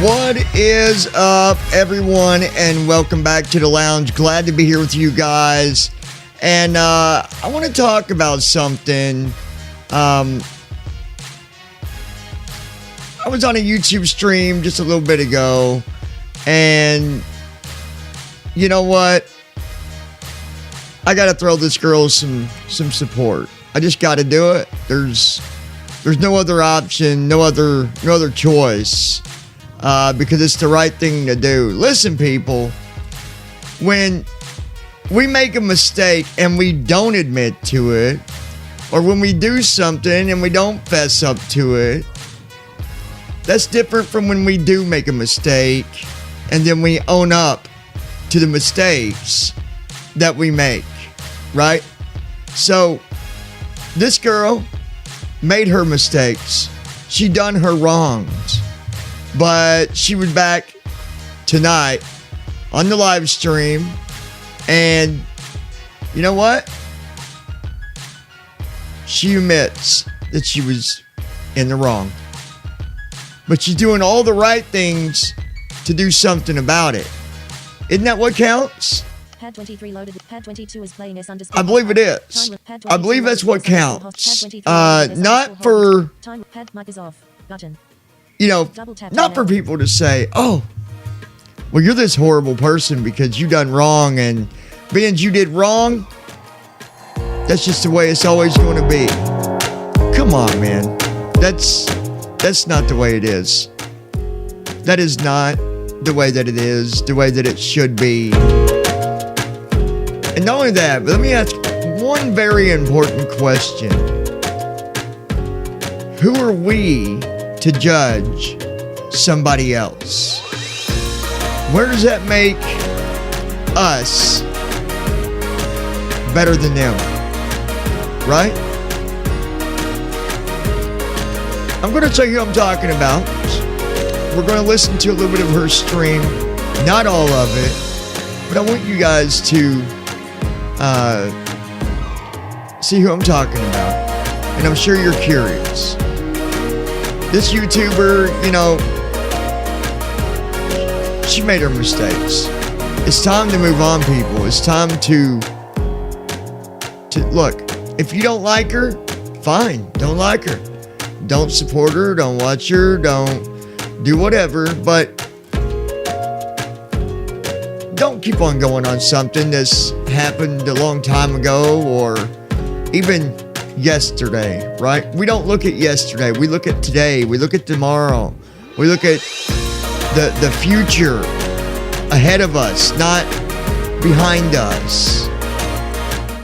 What is up, everyone, and welcome back to the lounge. Glad to be here with you guys. And I want to talk about something. I was on a YouTube stream just a little bit ago, and you know what? I got to throw this girl some support. I just got to do it. There's no other option, no other choice. Because it's the right thing to do. Listen, people, when we make a mistake and we don't admit to it, or when we do something and we don't fess up to it, that's different from when we do make a mistake and then we own up to the mistakes that we make, right? So, this girl made her mistakes. She done her wrongs. But she was back tonight on the live stream. And you know what? She admits that she was in the wrong. But she's doing all the right things to do something about it. Isn't that what counts? Pad 23 loaded. Pad 22 is playing S _. I believe it is. I believe that's what counts. Not for... Pad mic is off. Button. You know, not for people to say, oh, well, you're this horrible person because you done wrong, and being you did wrong, that's just the way it's always going to be. Come on, man. That's not the way it is. That is not the way that it is, the way that it should be. And not only that, but let me ask one very important question. Who are we to judge somebody else? Where does that make us better than them? Right? I'm going to tell you who I'm talking about. We're going to listen to a little bit of her stream. Not all of it. But I want you guys to see who I'm talking about. And I'm sure you're curious. This YouTuber, you know, she made her mistakes. It's time to move on, people. It's time to look. If you don't like her, fine. Don't like her. Don't support her. Don't watch her. Don't do whatever. But don't keep on going on something that's happened a long time ago or even yesterday, right? We don't look at yesterday. We look at today. We look at tomorrow. We look at the future ahead of us, not behind us.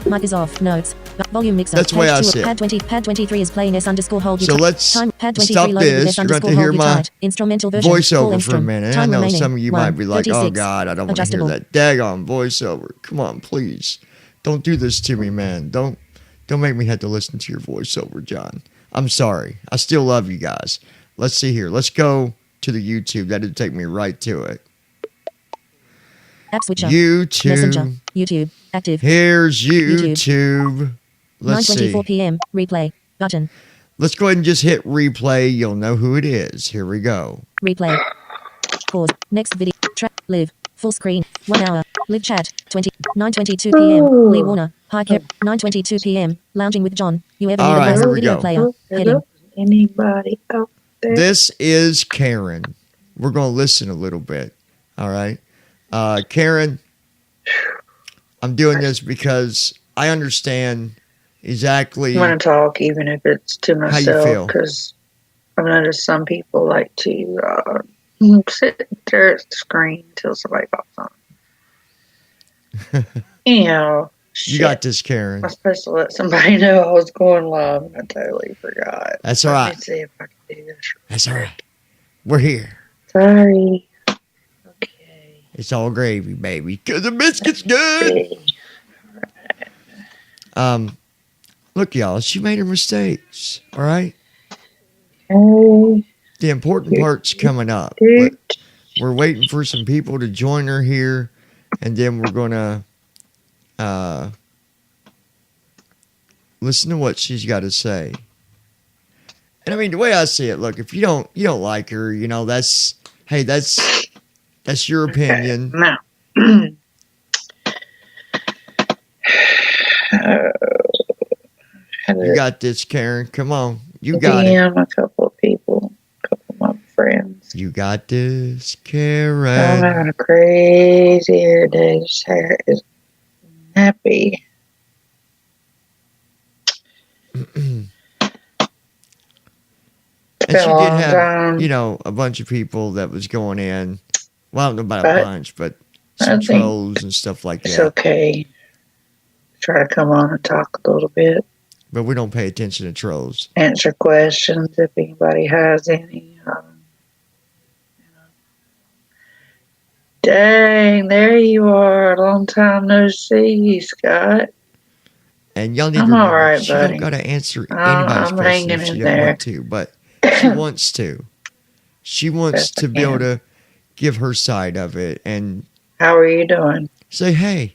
Mic is off. Notes. Volume mixer. That's the way I see it. Pad 23 is playing S _ hold you. So let's Pad 23 stop loaded this. S You're going to _ hear hold my tight. Instrumental version. voiceover for a minute. I know remaining. some of you might be like, 36. oh God, I don't want to hear that daggone voiceover. Come on, please. Don't do this to me, man. Don't make me have to listen to your voiceover, John. I'm sorry. I still love you guys. Let's see here. Let's go to the YouTube. That'll take me right to it. App switcher. YouTube. Messenger. YouTube. Active. Here's YouTube. Let's see. 9:24 p.m. Replay. Button. Let's go ahead and just hit replay. You'll know who it is. Here we go. Replay. Pause. Next video. Track. Live. Full screen. 1 hour. Live chat. 9:22 p.m. Lee Warner. Hi, Kev. 9:22 p.m. Lounging with John. You ever All need right, a here we video go. player? Heading. Anybody out there? This is Karen. We're going to listen a little bit. All right. Karen, I'm doing this because I understand exactly I want to talk, even if it's to how you feel. myself, because I've noticed some people like to sit there at the screen until somebody pops on. You know, You got this, Karen. I was supposed to let somebody know I was going live, and I totally forgot. That's all right. Let's see if I can do this. That's all right. We're here. Sorry. Okay. It's all gravy, baby. Because the biscuit's good. Look, y'all, she made her mistakes. All right? Okay. The important part's coming up. But we're waiting for some people to join her here, and then we're going to listen to what she's got to say. And I mean, the way I see it, look, if you don't like her, you know, that's Hey, that's your opinion. Now, You got this, Karen. Come on. You got it. DM a couple of people, a couple of my friends. You got this, I'm Karen. having a crazy hair day. This hair is nappy. And she did long have, time. you know, a bunch of people that was going in. Well, I don't know about a But bunch, but I some think trolls and stuff like it's that. okay. Try to come on and talk a little bit. But we don't pay attention to trolls. Answer questions if anybody has any. Dang, there you are. Long time no see, Scott. And y'all need to I'm remember, all right, she buddy. don't got to answer anybody's I'm question hanging if she in doesn't there. want to. But she wants to. She wants Best I to be able can. to give her side of it and How are you doing? say, hey,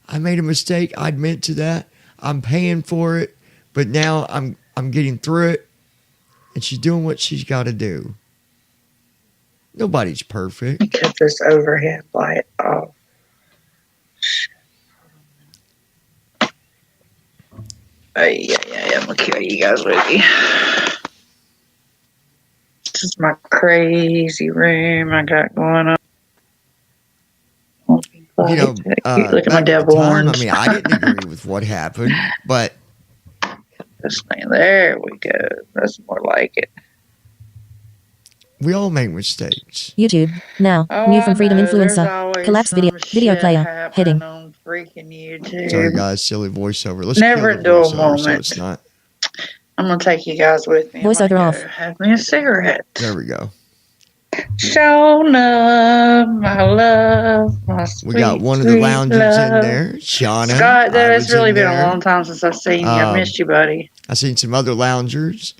I made a mistake. I admit to that. I'm paying for it, but now I'm getting through it, and she's doing what she's got to do. Nobody's perfect. Let me cut this overhead light off. Yeah, I'm gonna carry you guys with me. This is my crazy room I got going on. You know, Look at my back at the devil time, horns. I mean, I didn't agree with what happened, but This thing, there we go. That's more like it. we all make mistakes. YouTube. Now. New from Freedom Influencer. Collapse video player. Heading. On freaking YouTube. Sorry, guys, silly voiceover. Let's Never kill a the dull voiceover so moment. it's not. I'm gonna take you guys with me. I'm Voiceover gonna off. go have me a cigarette. There we go. Show love, my love, my sweet, We got one of the sweet loungers love. in there, Shauna. Scott, I it's was really in been there. a long time since I've seen you. I missed you, buddy. I seen some other loungers.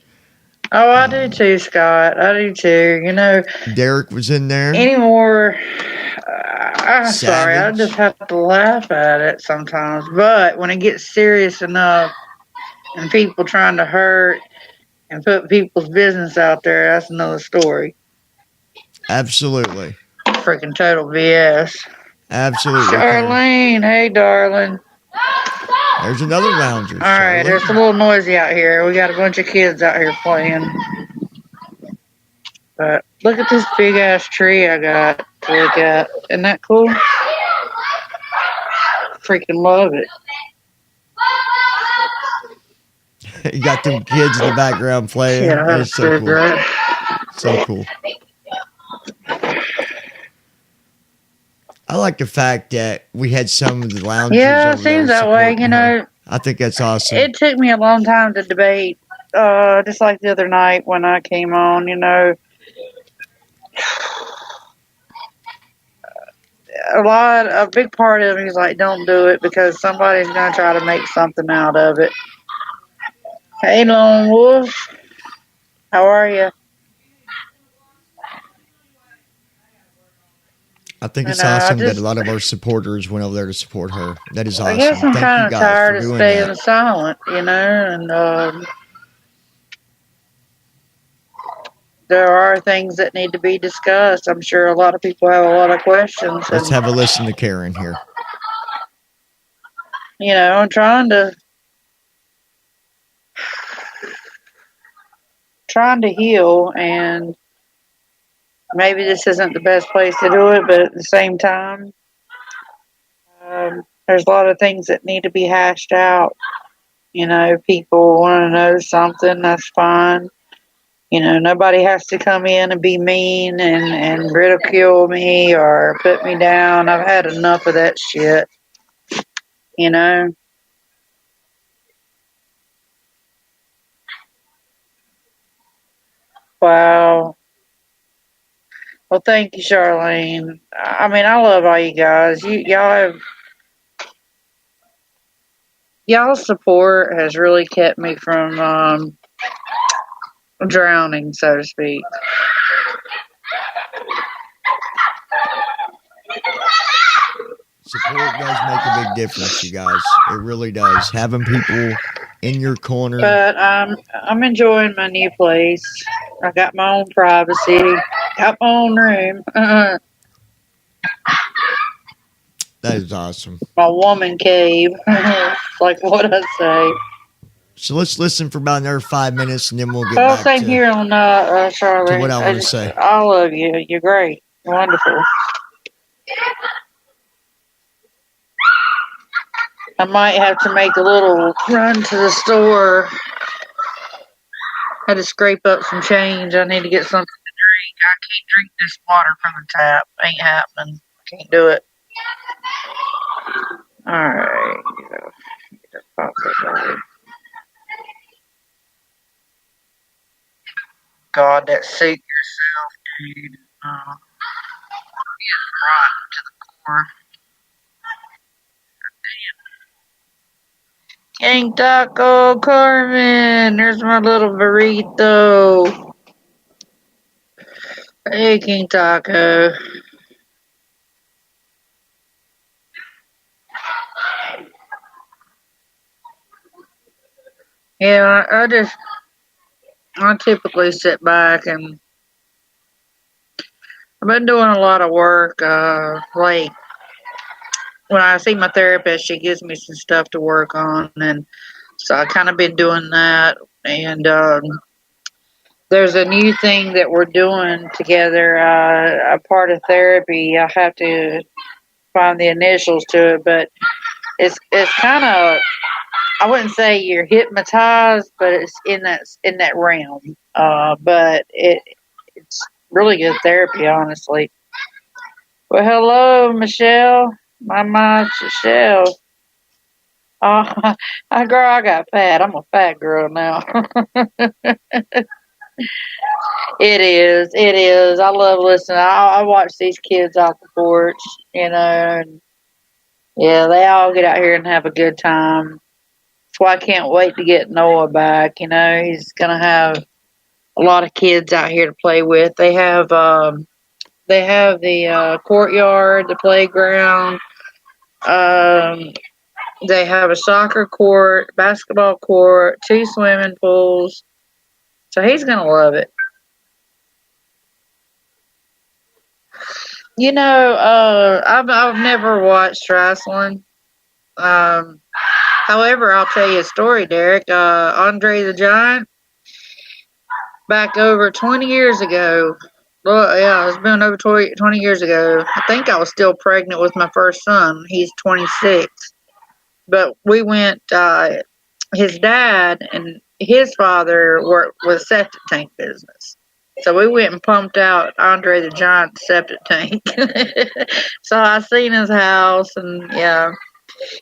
Oh, I do too, Scott. I do too. You know, Derek was in there. anymore. I'm sorry, I Savage. just have to laugh at it sometimes. But when it gets serious enough and people trying to hurt and put people's business out there, that's another story. Absolutely. Freaking total BS. Absolutely. Karen. Charlene, hey, darling. There's another lounger. All right, Charlotte. it's a little noisy out here. We got a bunch of kids out here playing. But look at this big ass tree I got to look at. Isn't that cool? Freaking love it. You got them kids in the background playing. Yeah, That's that's so so cool. great. So cool. I like the fact that we had some of the loungers. Yeah, it over there seems that way. supporting You her. know, I think that's awesome. it took me a long time to debate, just like the other night when I came on, you know. A big part of me is like, don't do it because somebody's going to try to make something out of it. Hey, Lone Wolf. How are you? I think it's And, awesome that just- a lot of our supporters went over there to support her. That is I awesome. guess I'm Thank kind you of guys tired for of doing staying that. silent, you know, and there are things that need to be discussed. I'm sure a lot of people have a lot of questions. Let's And, have a listen to Karen here. you know, I'm trying to heal, and maybe this isn't the best place to do it, but at the same time, there's a lot of things that need to be hashed out. You know, people want to know something, that's fine. You know, nobody has to come in and be mean and ridicule me or put me down. I've had enough of that shit. You know? Wow. Well, thank you, Charlene. I mean, I love all you guys. Y'all's support has really kept me from drowning, so to speak. Support does make a big difference, you guys. It really does. Having people in your corner. But I'm enjoying my new place. I got my own privacy. Got my own room. That is awesome. My woman cave. Like what I say. So let's listen for about another 5 minutes, and then we'll get Well, back same here on Charlotte. to what I want to say. I love you. You're great. Wonderful. I might have to make a little run to the store. Had to scrape up some change. I need to get something to drink. I can't drink this water from the tap. Ain't happening. Can't do it. Alright. God, that suit yourself, dude. Getting rotten to the core. King Taco Carmen, there's my little burrito. Hey, King Taco. Yeah, I typically sit back and I've been doing a lot of work. Like when I see my therapist, she gives me some stuff to work on, and so I kind of been doing that. And there's a new thing that we're doing together. A part of therapy. I have to find the initials to it, but it's kind of, I wouldn't say you're hypnotized, but it's in that realm. But it's really good therapy, honestly. Well, hello, Michelle. My Michelle. Oh, girl, I got fat. I'm a fat girl now. It is. It is. I love listening. I watch these kids off the porch, and yeah, they all get out here and have a good time. That's why I can't wait to get Noah back. He's gonna have a lot of kids out here to play with. They have the courtyard, the playground. They have a soccer court, basketball court, 2 swimming pools. So he's gonna love it. I've never watched wrestling. However, I'll tell you a story, Derek. Andre the Giant, back over 20 years ago. Well, yeah, it's been over 20 years ago. I think I was still pregnant with my first son. He's 26. But we went, his dad and his father worked with septic tank business. So we went and pumped out Andre the Giant septic tank. So I seen his house, and yeah.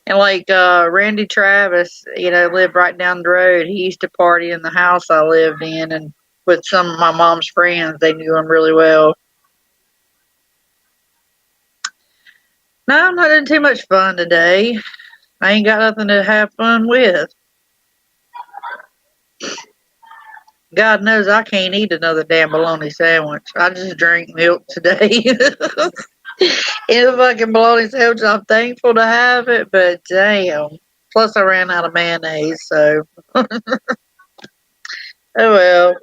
And like Randy Travis, lived right down the road. He used to party in the house I lived in, and with some of my mom's friends, they knew him really well. No, I'm not having too much fun today. I ain't got nothing to have fun with. God knows I can't eat another damn bologna sandwich. I just drank milk today. In a fucking bologna sandwich, I'm thankful to have it, but damn. Plus, I ran out of mayonnaise, so. Oh well.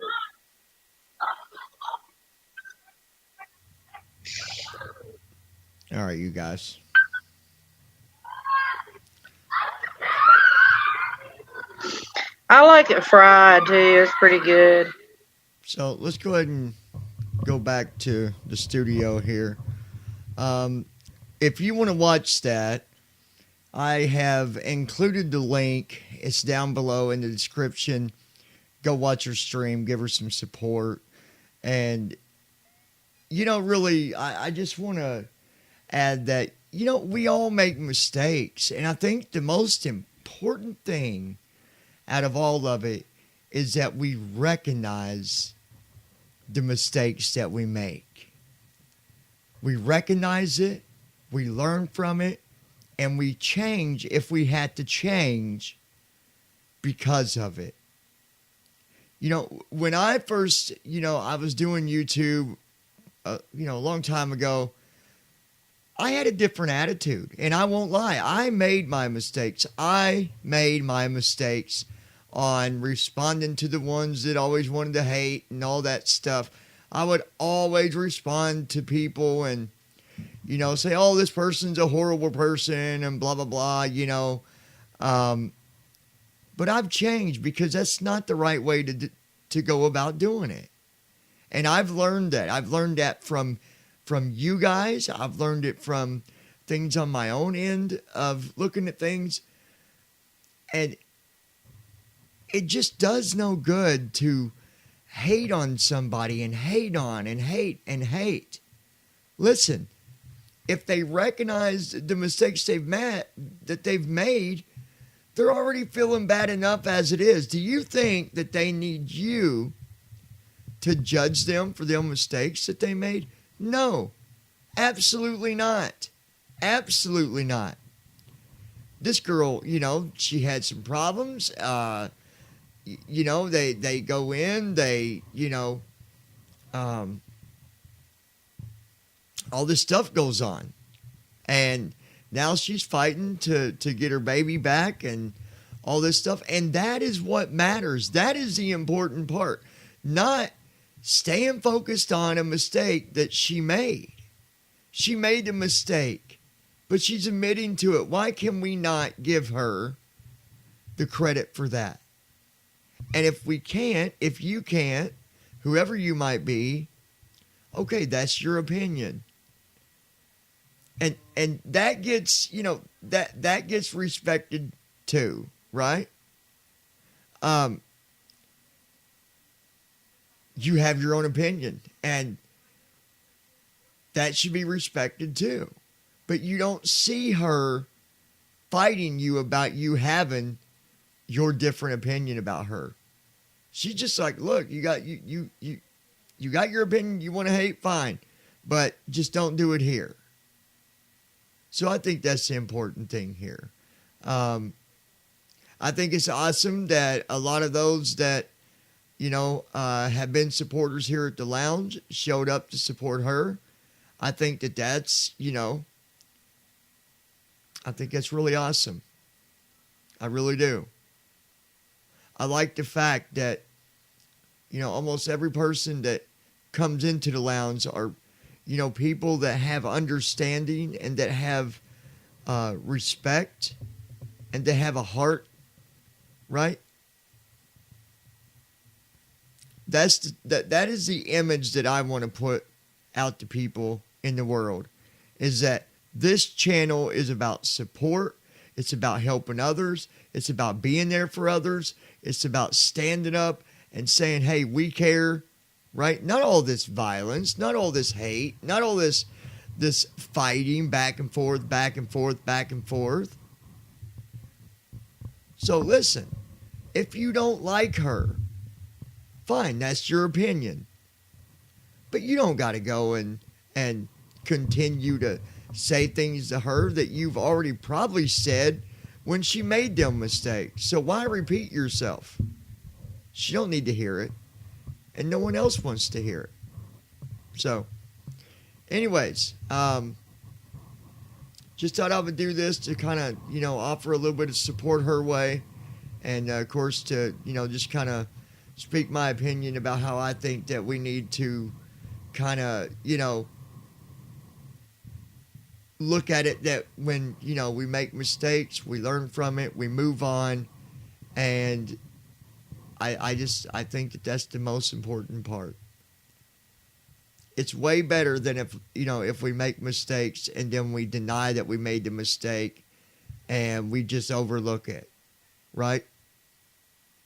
All right, you guys. I like it fried too. It's pretty good. So let's go ahead and go back to the studio here. If you want to watch that, I have included the link. It's down below in the description. Go watch her stream. Give her some support. And, really, I just want to add that, we all make mistakes. And I think the most important thing out of all of it is that we recognize the mistakes that we make. We recognize it, we learn from it, and we change if we had to change because of it. When I first, I was doing YouTube, a long time ago, I had a different attitude, and I won't lie. I made my mistakes. On responding to the ones that always wanted to hate and all that stuff. I would always respond to people and, say, oh, this person's a horrible person and blah, blah, blah, But I've changed because that's not the right way to go about doing it. And I've learned that. I've learned that from you guys. I've learned it from things on my own end of looking at things. And it just does no good to hate on somebody and hate on and hate and hate. Listen, if they recognize the mistakes they've made, they're already feeling bad enough as it is. Do you think that they need you to judge them for their mistakes that they made? No, absolutely not. Absolutely not. This girl, she had some problems. They go in, all this stuff goes on. And now she's fighting to get her baby back and all this stuff. And that is what matters. That is the important part. Not staying focused on a mistake that she made. She made a mistake, but she's admitting to it. Why can we not give her the credit for that? And if we can't, if you can't, whoever you might be, okay, that's your opinion. And that gets, that gets respected too, right? You have your own opinion, and that should be respected too. But you don't see her fighting you about you having your different opinion about her. She's just like, look, you got you got your opinion, you want to hate, fine, but just don't do it here. So I think that's the important thing here. I think it's awesome that a lot of those that, have been supporters here at the lounge showed up to support her. I think that's, I think that's really awesome. I really do. I like the fact that, almost every person that comes into the lounge are, people that have understanding and that have respect and that have a heart, right? That is the image that I want to put out to people in the world, is that this channel is about support. It's about helping others. It's about being there for others. It's about standing up and saying, hey, we care, right? Not all this violence, not all this hate, not all this fighting back and forth, back and forth, back and forth. So listen, if you don't like her, fine, that's your opinion. But you don't got to go and continue to say things to her that you've already probably said when she made them mistakes. So why repeat yourself? She don't need to hear it, and no one else wants to hear it. So, anyways, just thought I would do this to kind of, offer a little bit of support her way, and of course to, just kind of speak my opinion about how I think that we need to kind of, look at it that when, we make mistakes, we learn from it, we move on. And I think that that's the most important part. It's way better than if we make mistakes and then we deny that we made the mistake and we just overlook it, right?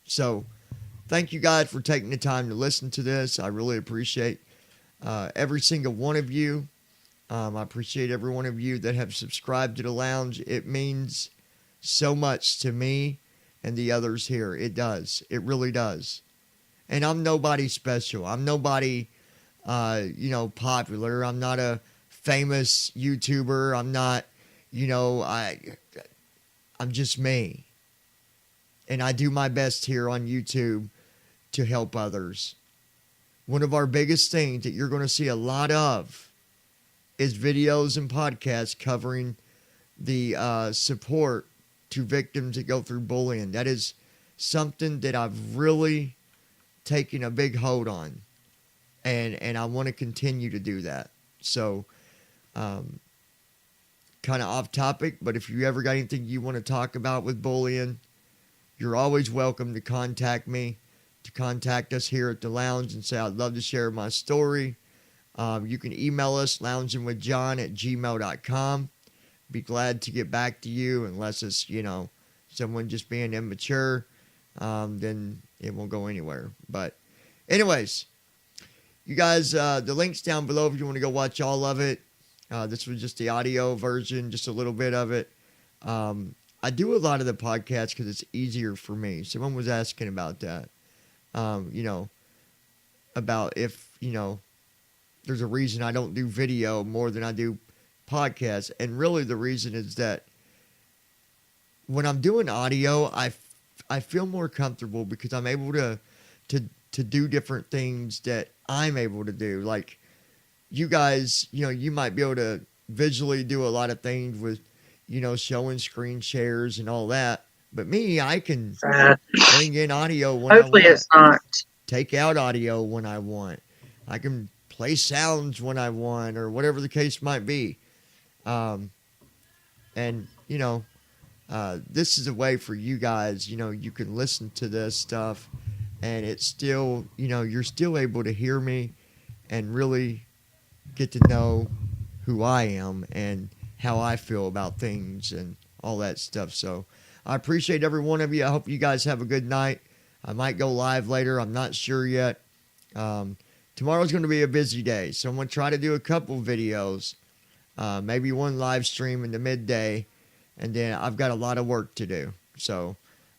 So thank you guys for taking the time to listen to this. I really appreciate every single one of you. I appreciate every one of you that have subscribed to the lounge. It means so much to me and the others here. It does. It really does. And I'm nobody special. I'm nobody, popular. I'm not a famous YouTuber. I'm not, I'm just me. And I do my best here on YouTube to help others. One of our biggest things that you're going to see a lot of is videos and podcasts covering the support to victims that go through bullying. That is something that I've really taken a big hold on. and I want to continue to do that. So, kind of off topic, but if you ever got anything you want to talk about with bullying, you're always welcome to contact me, to contact us here at the lounge and say, I'd love to share my story. You can email us, loungingwithjohn@gmail.com. Be glad to get back to you, unless it's, someone just being immature, then it won't go anywhere. But anyways, you guys, the link's down below if you want to go watch all of it. This was just the audio version, just a little bit of it. I do a lot of the podcasts because it's easier for me. Someone was asking about that. About if, there's a reason I don't do video more than I do podcasts. And really the reason is that when I'm doing audio, I feel more comfortable because I'm able to do different things that I'm able to do. Like you guys, you might be able to visually do a lot of things with, showing screen shares and all that. But me, I can bring in audio when Hopefully I want. it's not. Take out audio when I want. I can play sounds when I want, or whatever the case might be. This is a way for you guys, you can listen to this stuff and it's still, you're still able to hear me and really get to know who I am and how I feel about things and all that stuff. So I appreciate every one of you. I hope you guys have a good night. I might go live later. I'm not sure yet. Tomorrow's going to be a busy day, so I'm going to try to do a couple videos, maybe one live stream in the midday, and then I've got a lot of work to do. So,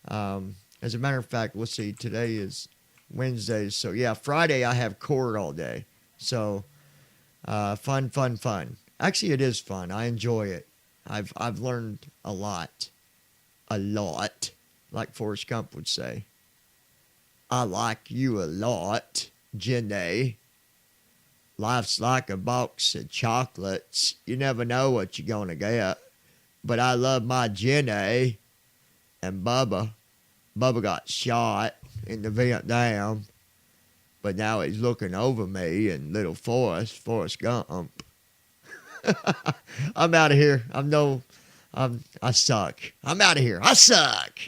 as a matter of fact, let's see, today is Wednesday, so yeah, Friday I have court all day. So, fun. Actually, it is fun. I enjoy it. I've learned a lot, like Forrest Gump would say. I like you a lot, Jenny. Life's like a box of chocolates. You never know what you're going to get. But I love my Jenny. And Bubba. Bubba got shot in the Vietnam. But now he's looking over me and little Forrest Gump. I'm out of here. I suck. I'm out of here. I suck.